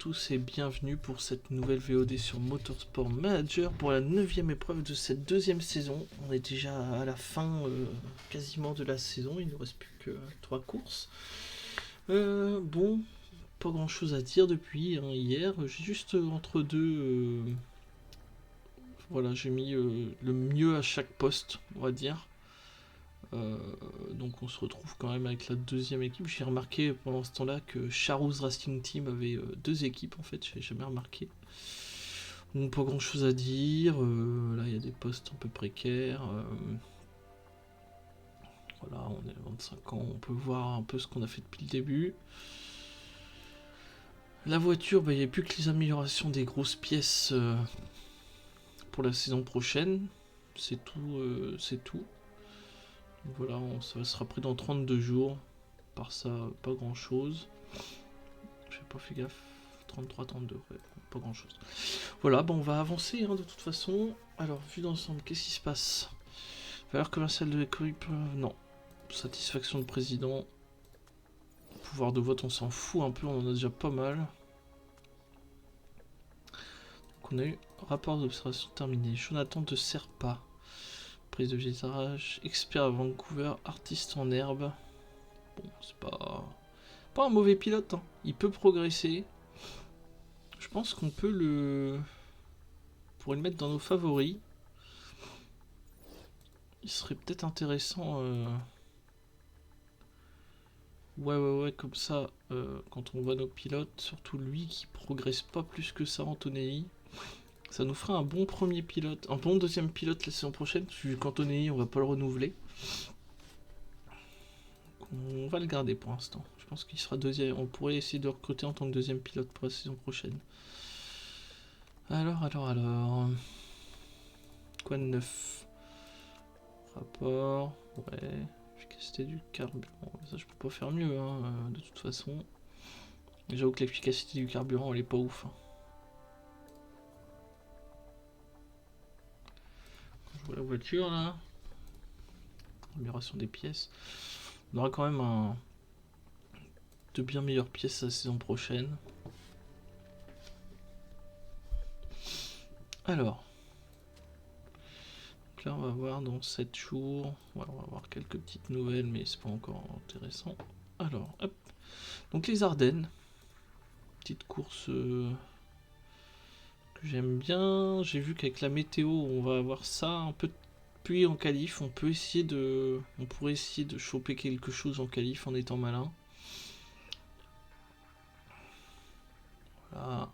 tous et bienvenue pour cette nouvelle VOD sur Motorsport Manager pour la 9e épreuve de cette deuxième saison. On est déjà à la fin quasiment de la saison, il ne nous reste plus que 3 courses. Bon, pas grand chose à dire depuis hier, j'ai juste entre deux, voilà, j'ai mis le mieux à chaque poste, on va dire. Donc on se retrouve quand même avec la deuxième équipe. J'ai remarqué pendant ce temps-là que Charouz Racing Team avait deux équipes en fait, j'avais jamais remarqué. Donc pas grand chose à dire, là il y a des postes un peu précaires. Voilà, on est à 25 ans, on peut voir un peu ce qu'on a fait depuis le début. La voiture, il n'y a plus que les améliorations des grosses pièces pour la saison prochaine. C'est tout, c'est tout. Donc voilà, ça sera pris dans 32 jours. Par ça, pas grand chose. J'ai pas fait gaffe. 33, 32, ouais, pas grand chose. Voilà, bon, on va avancer de toute façon. Alors, vu d'ensemble, qu'est-ce qui se passe? Valeur commerciale de l'équipe, non. Satisfaction de président. Pouvoir de vote, on s'en fout un peu, on en a déjà pas mal. Donc, on a eu rapport d'observation terminé. Jonathan de Serpa. Prise de virage. Expert à Vancouver. Artiste en herbe. Bon, c'est pas un mauvais pilote. Hein. Il peut progresser. Je pense qu'on peut le... Pour le mettre dans nos favoris. Il serait peut-être intéressant... Ouais, comme ça, quand on voit nos pilotes, surtout lui qui progresse pas plus que ça, Antonelli, ça nous fera un bon premier pilote, un bon deuxième pilote la saison prochaine, vu qu'Antonelli, on va pas le renouveler. On va le garder pour l'instant. Je pense qu'il sera deuxième. On pourrait essayer de recruter en tant que deuxième pilote pour la saison prochaine. Alors. Quoi de neuf? Rapport. Ouais. Efficacité du carburant. Ça, je peux pas faire mieux, de toute façon. J'avoue que l'efficacité du carburant, elle est pas ouf. Quand je vois la voiture, là. Amélioration des pièces. On aura quand même de bien meilleures pièces la saison prochaine. Alors. Donc là, on va voir dans 7 jours. Ouais, on va voir quelques petites nouvelles, mais c'est pas encore intéressant. Alors, hop. Donc les Ardennes. Petite course que j'aime bien. J'ai vu qu'avec la météo, on va avoir ça un peu de pluie en qualif. On pourrait essayer de choper quelque chose en qualif en étant malin. Voilà.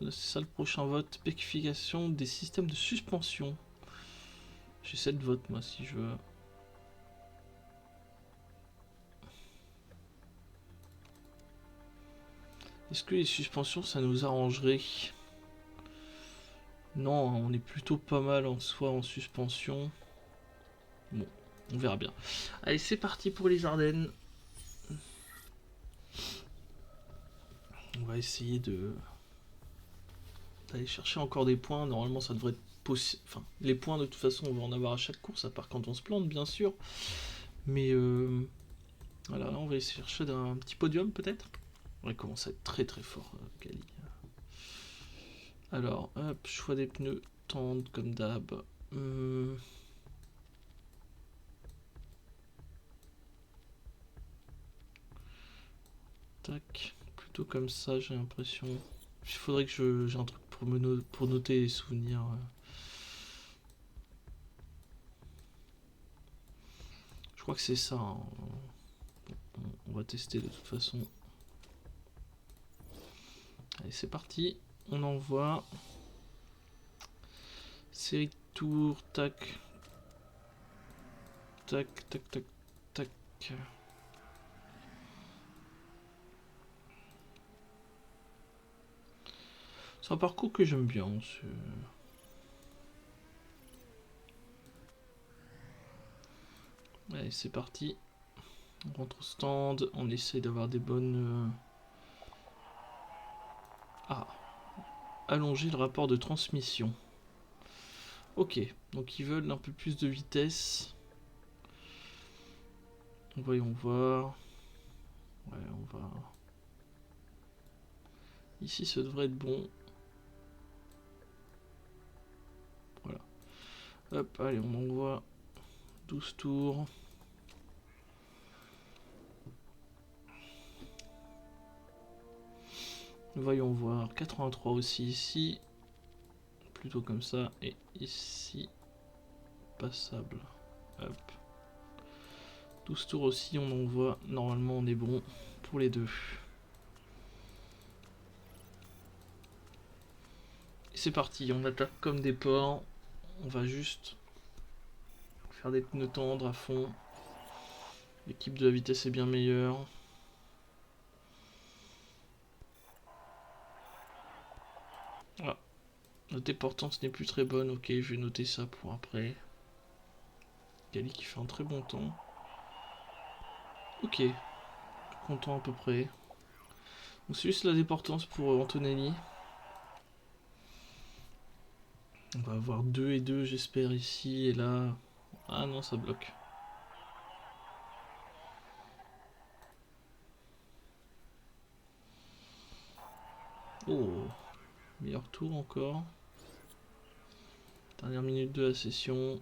C'est ça le prochain vote. Spécification des systèmes de suspension. J'ai 7 votes moi si je veux. Est-ce que les suspensions ça nous arrangerait? Non, on est plutôt pas mal en soi en suspension. Bon, on verra bien. Allez, c'est parti pour les Ardennes. On va essayer d'aller chercher encore des points. Normalement, ça devrait être possible. Enfin, les points, de toute façon, on va en avoir à chaque course, à part quand on se plante, bien sûr. Mais voilà, là, on va essayer de chercher un petit podium, peut-être. On va commencer à être très très fort, Kali. Alors, hop, choix des pneus, tendres comme d'hab. Tac, plutôt comme ça, j'ai l'impression. Il faudrait que j'ai un truc pour noter les souvenirs. Je crois que c'est ça. Hein. On va tester de toute façon. Allez, c'est parti. On envoie. Série de tours. Tac. Tac. C'est un parcours que j'aime bien. Allez, c'est parti. On rentre au stand. On essaye d'avoir des bonnes... allonger le rapport de transmission. Ok, donc ils veulent un peu plus de vitesse. Voyons voir. Ouais, on va... Ici, ça devrait être bon. Voilà. Hop, allez, on envoie 12 tours. Voyons voir. 83 aussi ici. Plutôt comme ça. Et ici, passable. Hop. 12 tours aussi, on envoie. Normalement, on est bon pour les deux. Et c'est parti, on attaque comme des porcs. On va juste faire des pneus tendres à fond. L'équipe de la vitesse est bien meilleure. Ah, la déportance n'est plus très bonne. Ok, je vais noter ça pour après. Gali qui fait un très bon temps. Ok, content à peu près. Donc c'est juste la déportance pour Antonelli. On va avoir 2 et 2 j'espère ici et là. Ah non, ça bloque. Oh, meilleur tour encore. Dernière minute de la session.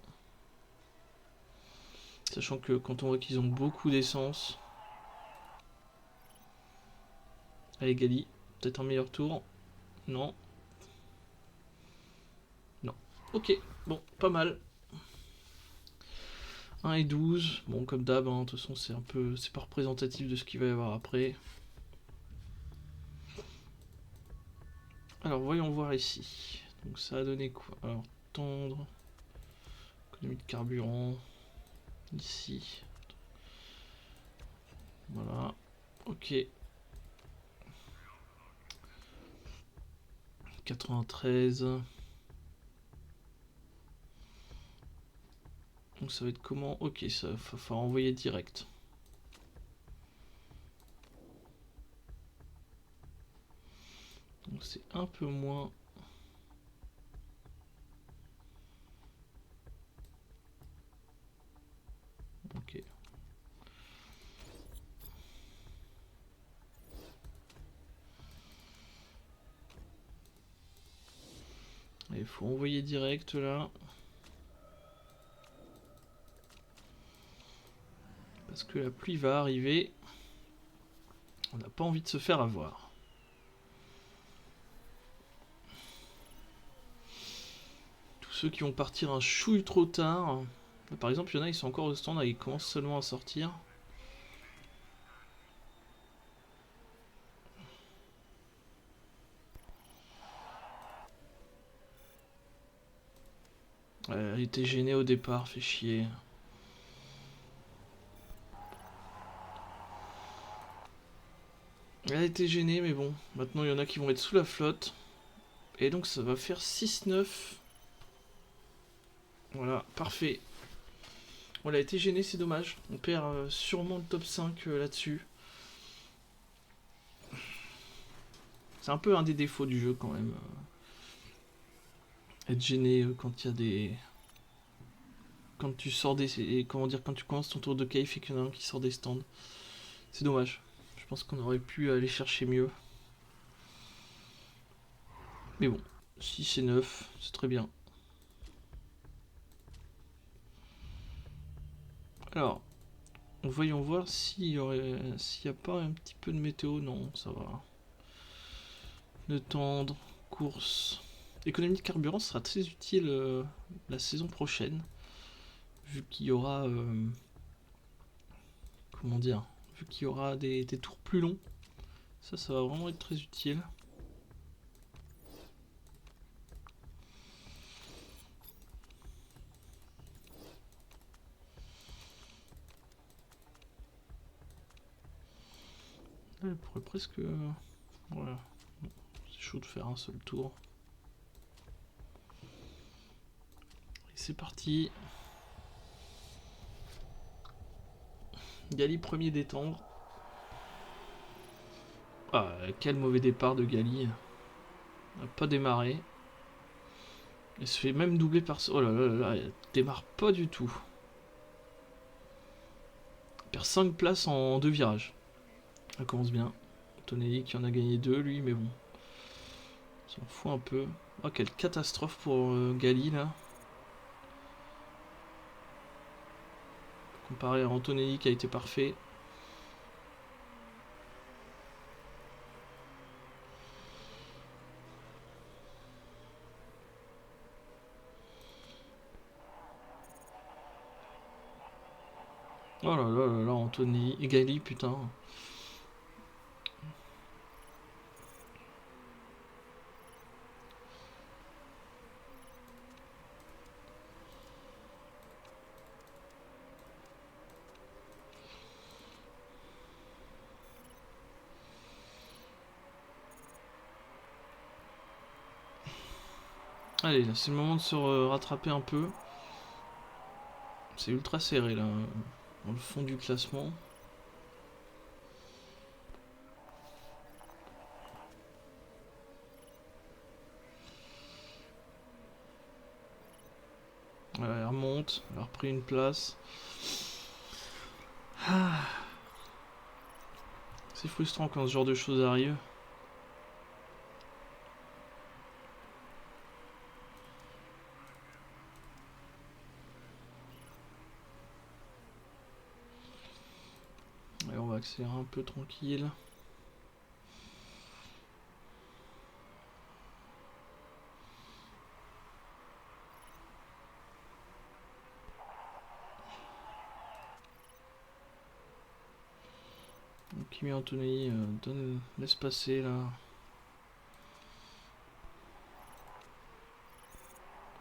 Sachant que quand on voit qu'ils ont beaucoup d'essence. Allez Gali, peut-être un meilleur tour. Non. Non. Ok, bon, pas mal. 1 et 12. Bon, comme d'hab, hein, de toute façon, c'est un peu. C'est pas représentatif de ce qu'il va y avoir après. Alors, voyons voir ici. Donc, ça a donné quoi? Alors, tendre. Économie de carburant. Ici. Voilà. Ok. 93. Donc, ça va être comment? Ok, ça va falloir envoyer direct. Donc, c'est un peu moins. Ok. Il faut envoyer direct là. Parce que la pluie va arriver. On n'a pas envie de se faire avoir. Tous ceux qui vont partir un chouille trop tard. Là, par exemple, il y en a, ils sont encore au stand, ils commencent seulement à sortir. Elle était gênée au départ, fait chier. Elle a été gênée, mais bon, maintenant il y en a qui vont être sous la flotte. Et donc ça va faire 6-9. Voilà, parfait. On a été gêné, c'est dommage. On perd sûrement le top 5 là-dessus. C'est un peu un des défauts du jeu quand même. Être gêné quand il y a des. Quand tu sors des. Comment dire, quand tu commences ton tour de qualif et qu'il y en a un qui sort des stands. C'est dommage. Je pense qu'on aurait pu aller chercher mieux. Mais bon, 6 et 9, c'est très bien. Alors, voyons voir s'il y a pas un petit peu de météo. Non, ça va. De tendre, course. Économie de carburant sera très utile la saison prochaine. Vu qu'il y aura. Comment dire? Vu qu'il y aura des tours plus longs. Ça va vraiment être très utile. Là, elle pourrait presque. Voilà. C'est chaud de faire un seul tour. Et c'est parti. Gali premier d'étendre. Ah, quel mauvais départ de Gali. Il n'a pas démarré. Il se fait même doubler par... Oh là là là là, il démarre pas du tout. Il perd 5 places en 2 virages. Ça commence bien. Tonelli qui en a gagné 2 lui, mais bon. Ça m'en fout un peu. Oh, quelle catastrophe pour Gali là. Comparé à Antonelli qui a été parfait. Oh là là là là, Anthony et Gali, putain. Allez, là, c'est le moment de se rattraper un peu. C'est ultra serré là, dans le fond du classement. Voilà, elle remonte, elle a repris une place. Ah, c'est frustrant quand ce genre de choses arrive. Allez, on va accélérer un peu tranquille. Kimi Anthony laisse passer là.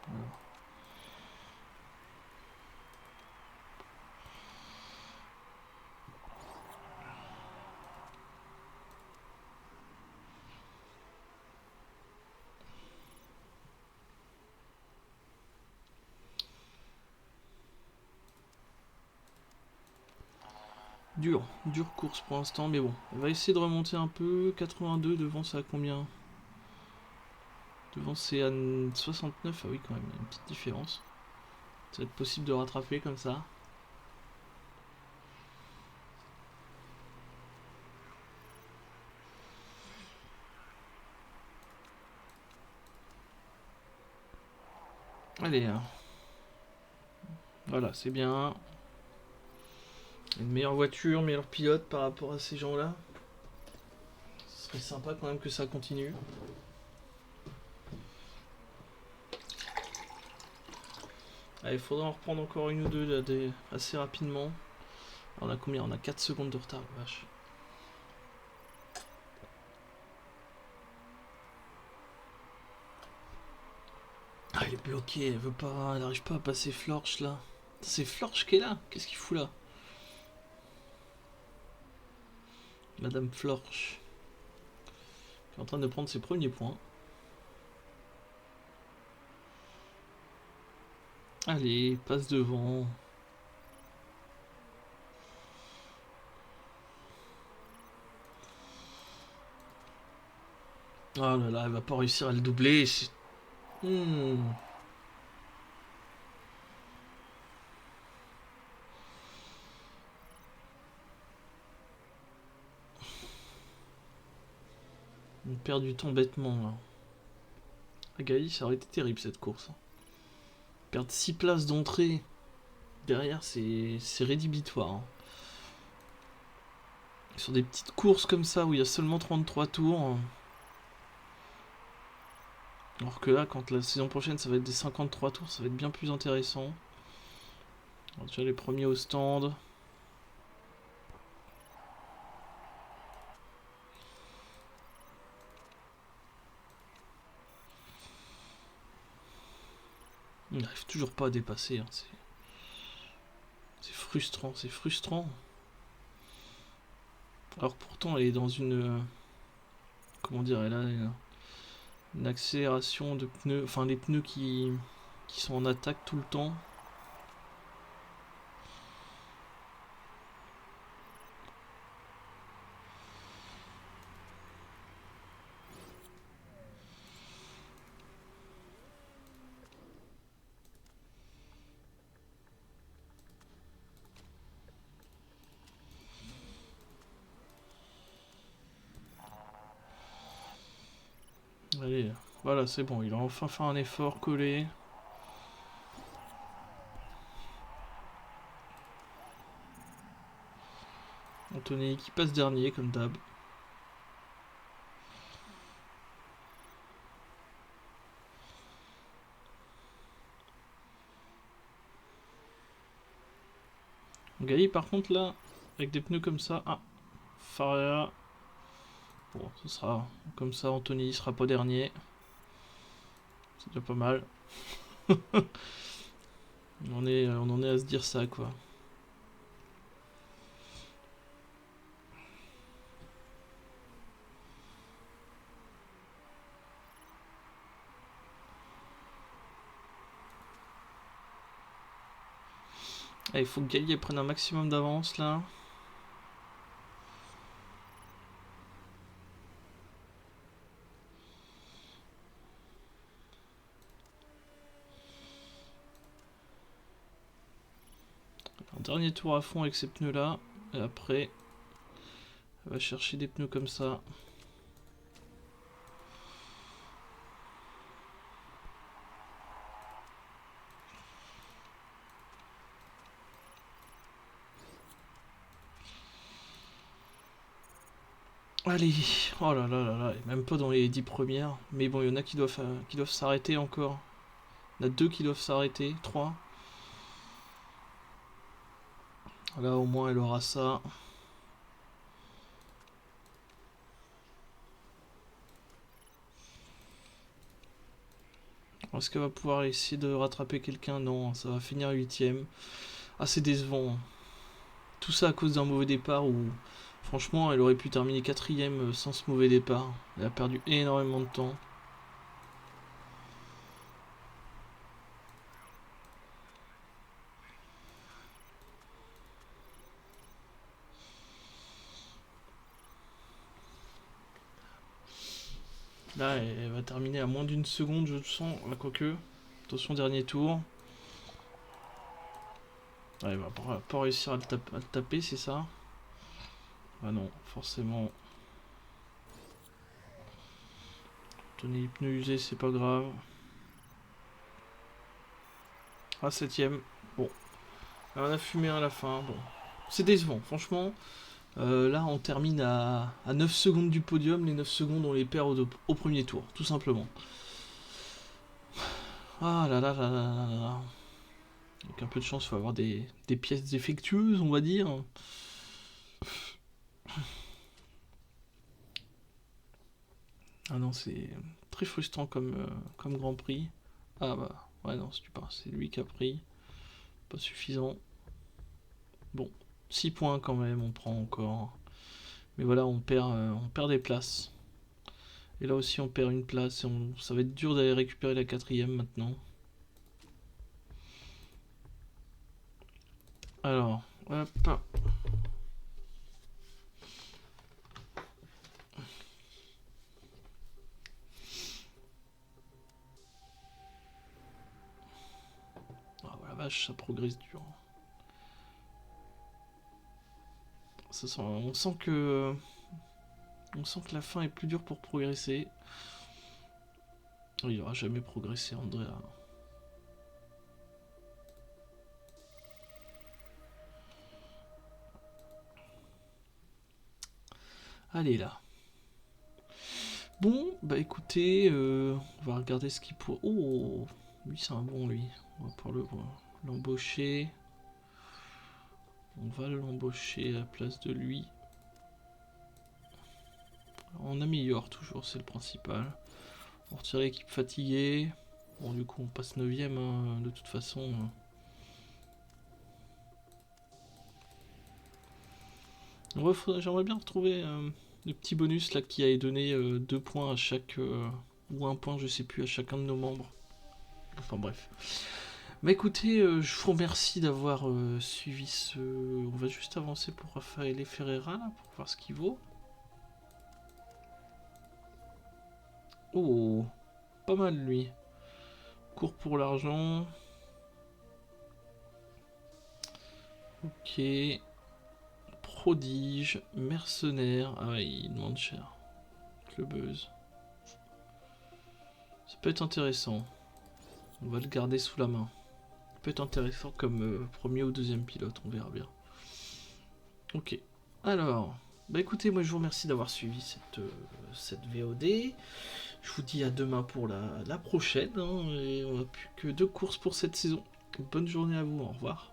Voilà. Dure course pour l'instant, mais bon, on va essayer de remonter un peu. 82 devant, ça à combien? Devant c'est à 69, ah oui quand même, il y a une petite différence. Ça va être possible de rattraper comme ça. Allez, hein. Voilà, c'est bien. Une meilleure voiture, meilleur pilote par rapport à ces gens-là. Ce serait sympa quand même que ça continue. Allez, il faudra en reprendre encore une ou deux là, assez rapidement. On a combien? On a 4 secondes de retard, vache. Ah, il est bloqué, elle veut pas, elle n'arrive pas à passer Florch là. C'est Florch qui est là. Qu'est-ce qu'il fout là? Madame Florch. Qui est en train de prendre ses premiers points. Allez, passe devant. Oh là là, elle va pas réussir à le doubler. Hmm. On perd du temps bêtement là. Agali, ça aurait été terrible cette course. Perdre 6 places d'entrée derrière, c'est rédhibitoire. Hein. Sur des petites courses comme ça où il y a seulement 33 tours. Alors que là, quand la saison prochaine ça va être des 53 tours, ça va être bien plus intéressant. Alors, déjà les premiers au stand. Il n'arrive toujours pas à dépasser. Hein. C'est frustrant, c'est frustrant. Alors pourtant elle est dans une... comment dire, elle a une accélération de pneus, enfin les pneus qui sont en attaque tout le temps. Allez, Voilà, c'est bon, il a enfin fait un effort collé. Anthony qui passe dernier, comme d'hab. Gali, par contre, là, avec des pneus comme ça... Ah, Faria. Bon, ce sera comme ça, Anthony sera pas dernier. C'est déjà pas mal. On en est à se dire ça, quoi. Il faut que Gali prenne un maximum d'avance, là. Un dernier tour à fond avec ces pneus là. Et après, elle va chercher des pneus comme ça. Allez, oh là là là là, même pas dans les 10 premières. Mais bon, il y en a qui doivent s'arrêter encore. Il y en a 2 qui doivent s'arrêter, 3. Là, au moins, elle aura ça. Est-ce qu'elle va pouvoir essayer de rattraper quelqu'un? Non, ça va finir 8ème. Ah, c'est décevant. Tout ça à cause d'un mauvais départ où, franchement, elle aurait pu terminer 4ème sans ce mauvais départ. Elle a perdu énormément de temps. Là, elle va terminer à moins d'une seconde, je le sens. Là, quoique. Attention, dernier tour. Ouais, elle va pas réussir à le taper, c'est ça? Ah non, forcément. Tenez les pneus usés, c'est pas grave. Ah, 7ème. Bon. Là, on a fumé à la fin. Bon. C'est décevant, franchement. Là, on termine à 9 secondes du podium. Les 9 secondes, on les perd au premier tour, tout simplement. Ah là là là là là là. Avec un peu de chance, il faut avoir des pièces défectueuses, on va dire. Ah non, c'est très frustrant comme Grand Prix. Ah bah, ouais, non, c'est lui qui a pris. Pas suffisant. Bon, 6 points quand même, on prend encore. Mais voilà, on perd des places. Et là aussi, on perd une place. Ça va être dur d'aller récupérer la 4ème maintenant. Alors, hop. Ah, la vache, ça progresse dur. On sent que la fin est plus dure pour progresser. Il n'aura jamais progressé, Andrea. Allez là. Bon, bah écoutez, on va regarder ce qu'il pourrait... Oh, lui c'est un bon lui. On va pouvoir l'embaucher. On va l'embaucher à la place de lui. On améliore toujours, c'est le principal. On retire l'équipe fatiguée. Bon, du coup, on passe 9ème hein, de toute façon. J'aimerais bien retrouver le petit bonus là qui a donné 2 points à chaque. Ou 1 point, je sais plus, à chacun de nos membres. Enfin bref. Bah écoutez, je vous remercie d'avoir suivi ce. On va juste avancer pour Rafael Ferreira là, pour voir ce qu'il vaut. Oh, pas mal lui. Court pour l'argent. Ok. Prodige, mercenaire. Ah ouais, il demande cher. Clubbeuse. peut être intéressant. On va le garder sous la main. Ça peut être intéressant comme premier ou deuxième pilote, on verra bien. Ok. Alors, bah écoutez, moi je vous remercie d'avoir suivi cette VOD. Je vous dis à demain pour la prochaine. Hein, et on n'a plus que 2 courses pour cette saison. Bonne journée à vous, au revoir.